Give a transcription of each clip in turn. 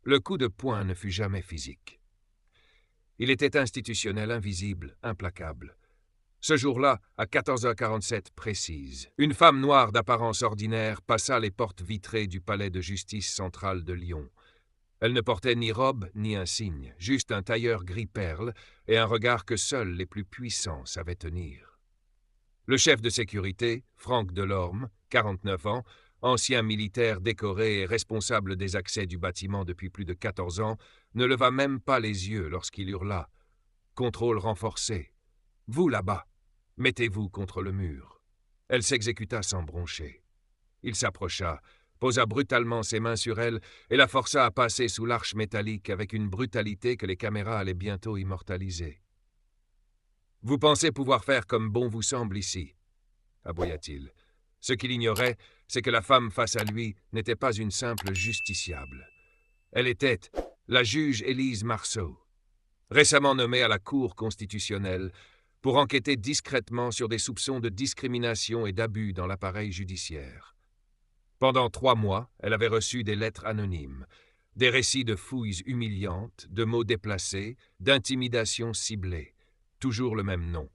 Le coup de poing ne fut jamais physique. Il était institutionnel, invisible, implacable. Ce jour-là, à 14h47 précise, une femme noire d'apparence ordinaire passa les portes vitrées du palais de justice central de Lyon. Elle ne portait ni robe ni insigne, juste un tailleur gris-perle et un regard que seuls les plus puissants savaient tenir. Le chef de sécurité, Franck Delorme, 49 ans, ancien militaire décoré et responsable des accès du bâtiment depuis plus de 14 ans, ne leva même pas les yeux lorsqu'il hurla « Contrôle renforcé. Vous là-bas, mettez-vous contre le mur. » Elle s'exécuta sans broncher. Il s'approcha, posa brutalement ses mains sur elle et la força à passer sous l'arche métallique avec une brutalité que les caméras allaient bientôt immortaliser. « Vous pensez pouvoir faire comme bon vous semble ici ?» aboya-t-il. Ce qu'il ignorait, c'est que la femme face à lui n'était pas une simple justiciable. Elle était la juge Élise Marceau, récemment nommée à la Cour constitutionnelle pour enquêter discrètement sur des soupçons de discrimination et d'abus dans l'appareil judiciaire. Pendant 3 mois, elle avait reçu des lettres anonymes, des récits de fouilles humiliantes, de mots déplacés, d'intimidations ciblées. Toujours le même nom,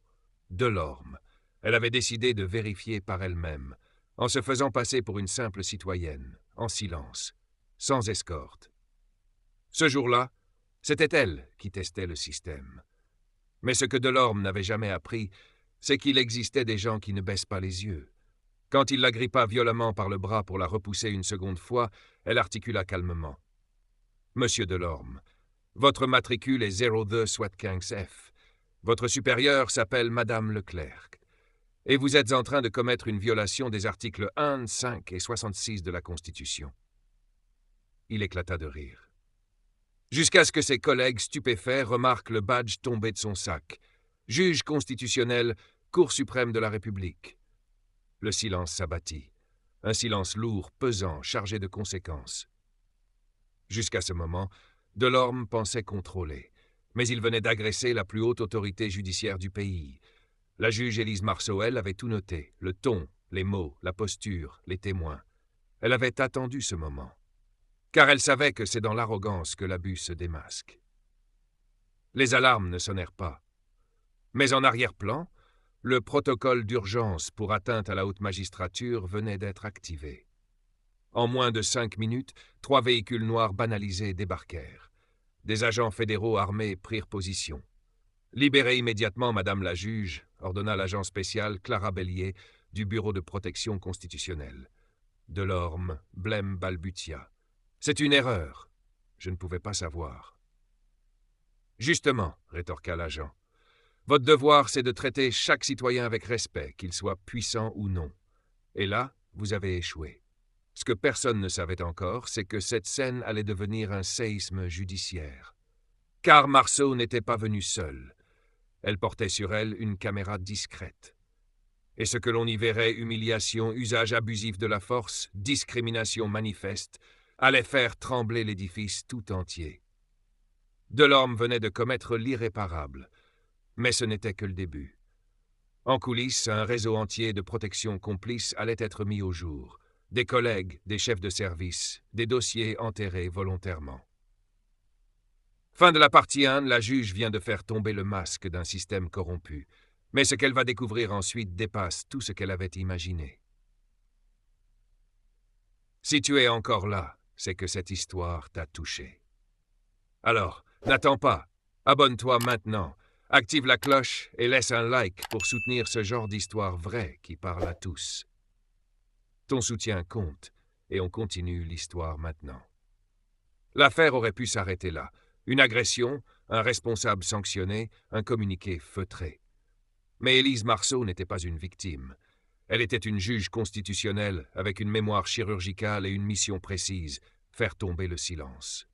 Delorme. Elle avait décidé de vérifier par elle-même, en se faisant passer pour une simple citoyenne, en silence, sans escorte. Ce jour-là, c'était elle qui testait le système. Mais ce que Delorme n'avait jamais appris, c'est qu'il existait des gens qui ne baissent pas les yeux. Quand il l'agrippa violemment par le bras pour la repousser une seconde fois, elle articula calmement. « Monsieur Delorme, votre matricule est 02 Swat15 F. Votre supérieure s'appelle Madame Leclerc. Et vous êtes en train de commettre une violation des articles 1, 5 et 66 de la Constitution. » Il éclata de rire. Jusqu'à ce que ses collègues stupéfaits remarquent le badge tombé de son sac. Juge constitutionnel, Cour suprême de la République. Le silence s'abattit. Un silence lourd, pesant, chargé de conséquences. Jusqu'à ce moment, Delorme pensait contrôler. Mais il venait d'agresser la plus haute autorité judiciaire du pays. La juge Élise Marceau, elle, avait tout noté, le ton, les mots, la posture, les témoins. Elle avait attendu ce moment, car elle savait que c'est dans l'arrogance que l'abus se démasque. Les alarmes ne sonnèrent pas. Mais en arrière-plan, le protocole d'urgence pour atteinte à la haute magistrature venait d'être activé. En moins de 5 minutes, 3 véhicules noirs banalisés débarquèrent. Des agents fédéraux armés prirent position. « Libérez immédiatement Madame la juge », ordonna l'agent spécial Clara Bellier du Bureau de protection constitutionnelle. Delorme, blême, balbutia. « C'est une erreur. Je ne pouvais pas savoir. » « Justement, » rétorqua l'agent. « Votre devoir, c'est de traiter chaque citoyen avec respect, qu'il soit puissant ou non. Et là, vous avez échoué. Ce que personne ne savait encore, c'est que cette scène allait devenir un séisme judiciaire. Car Marceau n'était pas venue seule. Elle portait sur elle une caméra discrète. Et ce que l'on y verrait, humiliation, usage abusif de la force, discrimination manifeste, allait faire trembler l'édifice tout entier. Delorme venait de commettre l'irréparable, mais ce n'était que le début. En coulisses, un réseau entier de protection complice allait être mis au jour. Des collègues, des chefs de service, des dossiers enterrés volontairement. Fin de la partie 1, la juge vient de faire tomber le masque d'un système corrompu. Mais ce qu'elle va découvrir ensuite dépasse tout ce qu'elle avait imaginé. Si tu es encore là, c'est que cette histoire t'a touché. Alors, n'attends pas. Abonne-toi maintenant. Active la cloche et laisse un like pour soutenir ce genre d'histoire vraie qui parle à tous. Ton soutien compte et on continue l'histoire maintenant. L'affaire aurait pu s'arrêter là. Une agression, un responsable sanctionné, un communiqué feutré. Mais Élise Marceau n'était pas une victime. Elle était une juge constitutionnelle avec une mémoire chirurgicale et une mission précise, faire tomber le silence.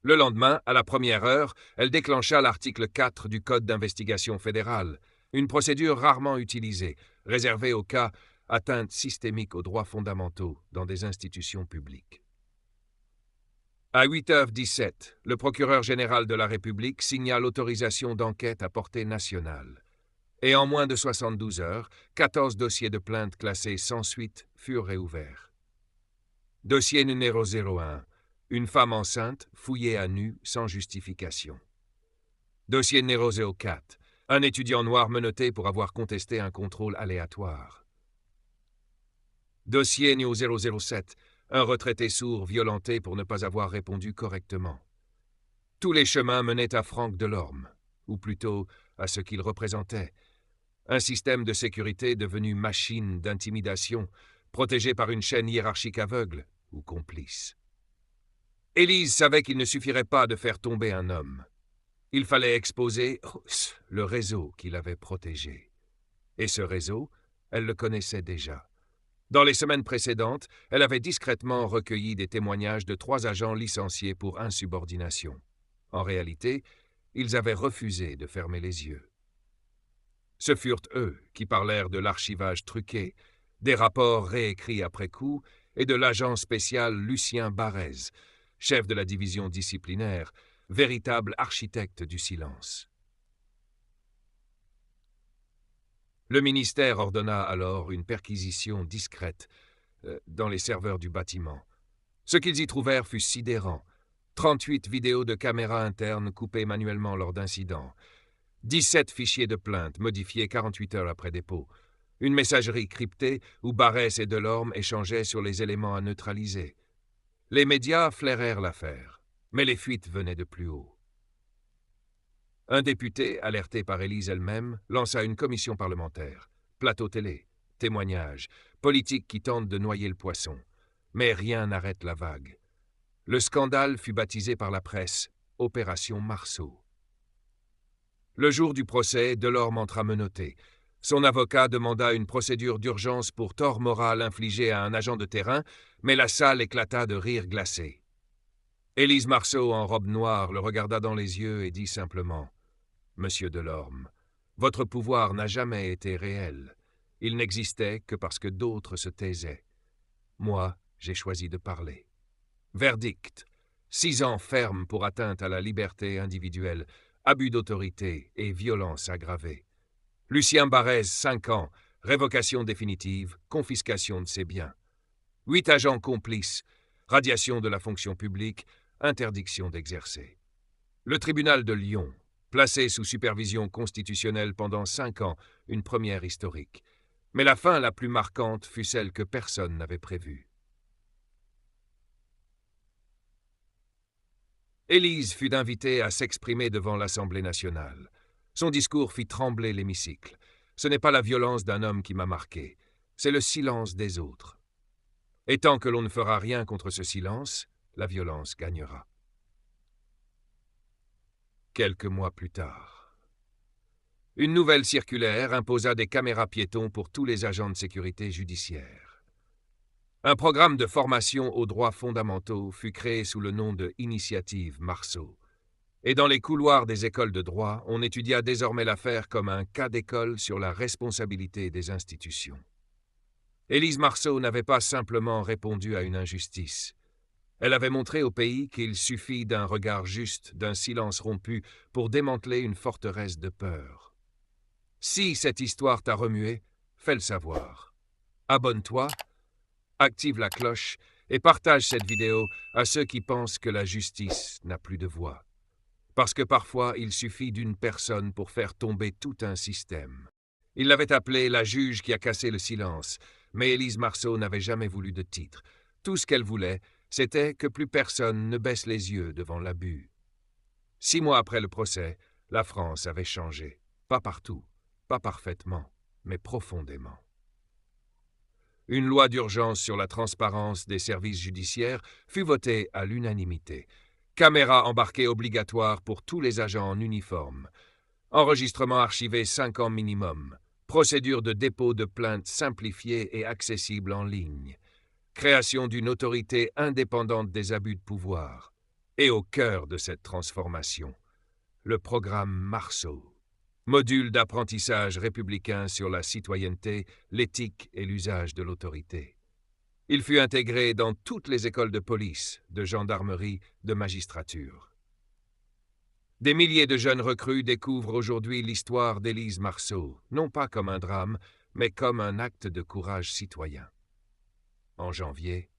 Le lendemain, à la première heure, elle déclencha l'article 4 du Code d'investigation fédéral, une procédure rarement utilisée, réservée au cas atteinte systémique aux droits fondamentaux dans des institutions publiques. À 8h17, le procureur général de la République signa l'autorisation d'enquête à portée nationale. Et en moins de 72 heures, 14 dossiers de plainte classés sans suite furent réouverts. Dossier numéro 01. Une femme enceinte fouillée à nu sans justification. Dossier Nerozeo 4. Un étudiant noir menotté pour avoir contesté un contrôle aléatoire. Dossier Neo 007. Un retraité sourd violenté pour ne pas avoir répondu correctement. Tous les chemins menaient à Franck Delorme, ou plutôt à ce qu'il représentait. Un système de sécurité devenu machine d'intimidation, protégé par une chaîne hiérarchique aveugle ou complice. Élise savait qu'il ne suffirait pas de faire tomber un homme. Il fallait exposer le réseau qui l'avait protégé. Et ce réseau, elle le connaissait déjà. Dans les semaines précédentes, elle avait discrètement recueilli des témoignages de 3 agents licenciés pour insubordination. En réalité, ils avaient refusé de fermer les yeux. Ce furent eux qui parlèrent de l'archivage truqué, des rapports réécrits après coup et de l'agent spécial Lucien Barrez, chef de la division disciplinaire, véritable architecte du silence. Le ministère ordonna alors une perquisition discrète dans les serveurs du bâtiment. Ce qu'ils y trouvèrent fut sidérant. 38 vidéos de caméras internes coupées manuellement lors d'incidents. 17 fichiers de plainte modifiés 48 heures après dépôt. Une messagerie cryptée où Barrès et Delorme échangeaient sur les éléments à neutraliser. Les médias flairèrent l'affaire, mais les fuites venaient de plus haut. Un député, alerté par Élise elle-même, lança une commission parlementaire. Plateau télé, témoignages, politique qui tente de noyer le poisson. Mais rien n'arrête la vague. Le scandale fut baptisé par la presse « Opération Marceau ». Le jour du procès, Delorme entra menotté. Son avocat demanda une procédure d'urgence pour tort moral infligé à un agent de terrain, mais la salle éclata de rires glacés. Élise Marceau, en robe noire, le regarda dans les yeux et dit simplement « Monsieur Delorme, votre pouvoir n'a jamais été réel. Il n'existait que parce que d'autres se taisaient. Moi, j'ai choisi de parler. Verdict. 6 ans ferme pour atteinte à la liberté individuelle, abus d'autorité et violence aggravée. Lucien Barrez, 5 ans, révocation définitive, confiscation de ses biens. 8 agents complices, radiation de la fonction publique, interdiction d'exercer. Le tribunal de Lyon, placé sous supervision constitutionnelle pendant 5 ans, une première historique. Mais la fin la plus marquante fut celle que personne n'avait prévue. Élise fut invitée à s'exprimer devant l'Assemblée nationale. Son discours fit trembler l'hémicycle. Ce n'est pas la violence d'un homme qui m'a marqué, c'est le silence des autres. Et tant que l'on ne fera rien contre ce silence, la violence gagnera. Quelques mois plus tard, une nouvelle circulaire imposa des caméras piétons pour tous les agents de sécurité judiciaire. Un programme de formation aux droits fondamentaux fut créé sous le nom de Initiative Marceau. Et dans les couloirs des écoles de droit, on étudia désormais l'affaire comme un cas d'école sur la responsabilité des institutions. Élise Marceau n'avait pas simplement répondu à une injustice. Elle avait montré au pays qu'il suffit d'un regard juste, d'un silence rompu, pour démanteler une forteresse de peur. Si cette histoire t'a remué, fais le savoir. Abonne-toi, active la cloche et partage cette vidéo à ceux qui pensent que la justice n'a plus de voix. Parce que parfois, il suffit d'une personne pour faire tomber tout un système. Il l'avait appelée la juge qui a cassé le silence, mais Élise Marceau n'avait jamais voulu de titre. Tout ce qu'elle voulait, c'était que plus personne ne baisse les yeux devant l'abus. 6 mois après le procès, la France avait changé. Pas partout, pas parfaitement, mais profondément. Une loi d'urgence sur la transparence des services judiciaires fut votée à l'unanimité. Caméras embarquées obligatoires pour tous les agents en uniforme. Enregistrement archivé 5 ans minimum. Procédure de dépôt de plainte simplifiée et accessible en ligne. Création d'une autorité indépendante des abus de pouvoir. Et au cœur de cette transformation, le programme Marceau. Module d'apprentissage républicain sur la citoyenneté, l'éthique et l'usage de l'autorité. Il fut intégré dans toutes les écoles de police, de gendarmerie, de magistrature. Des milliers de jeunes recrues découvrent aujourd'hui l'histoire d'Élise Marceau, non pas comme un drame, mais comme un acte de courage citoyen. En janvier,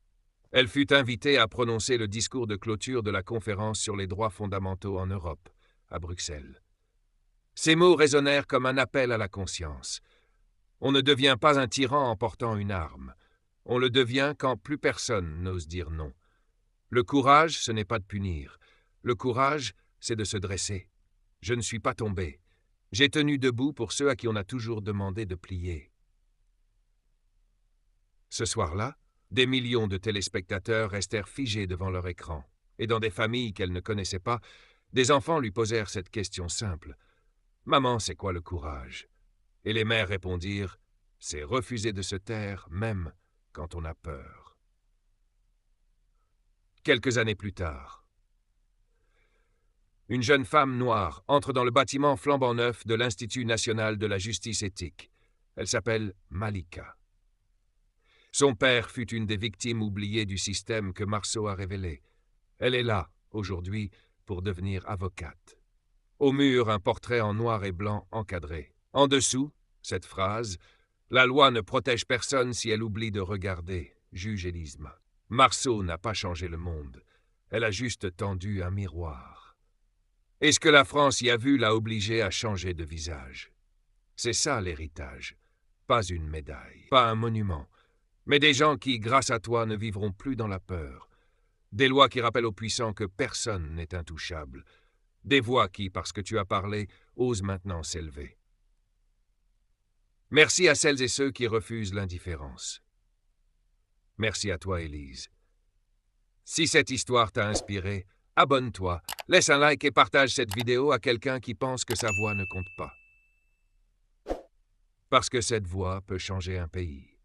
Elle fut invitée à prononcer le discours de clôture de la conférence sur les droits fondamentaux en Europe, à Bruxelles. Ces mots résonnèrent comme un appel à la conscience. On ne devient pas un tyran en portant une arme. On le devient quand plus personne n'ose dire non. Le courage, ce n'est pas de punir. Le courage, c'est de se dresser. Je ne suis pas tombé. J'ai tenu debout pour ceux à qui on a toujours demandé de plier. Ce soir-là, des millions de téléspectateurs restèrent figés devant leur écran, et dans des familles qu'elles ne connaissaient pas, des enfants lui posèrent cette question simple. « Maman, c'est quoi le courage ?» Et les mères répondirent « C'est refuser de se taire, même quand on a peur. » Quelques années plus tard, une jeune femme noire entre dans le bâtiment flambant neuf de l'Institut national de la justice éthique. Elle s'appelle Malika. Son père fut une des victimes oubliées du système que Marceau a révélé. Elle est là, aujourd'hui, pour devenir avocate. Au mur, un portrait en noir et blanc encadré. En dessous, cette phrase « La loi ne protège personne si elle oublie de regarder », juge Elisma. Marceau n'a pas changé le monde. Elle a juste tendu un miroir. Et ce que la France y a vu l'a obligée à changer de visage. C'est ça l'héritage. Pas une médaille, pas un monument, mais des gens qui, grâce à toi, ne vivront plus dans la peur. Des lois qui rappellent aux puissants que personne n'est intouchable. Des voix qui, parce que tu as parlé, osent maintenant s'élever. Merci à celles et ceux qui refusent l'indifférence. Merci à toi, Élise. Si cette histoire t'a inspiré, abonne-toi, laisse un like et partage cette vidéo à quelqu'un qui pense que sa voix ne compte pas. Parce que cette voix peut changer un pays.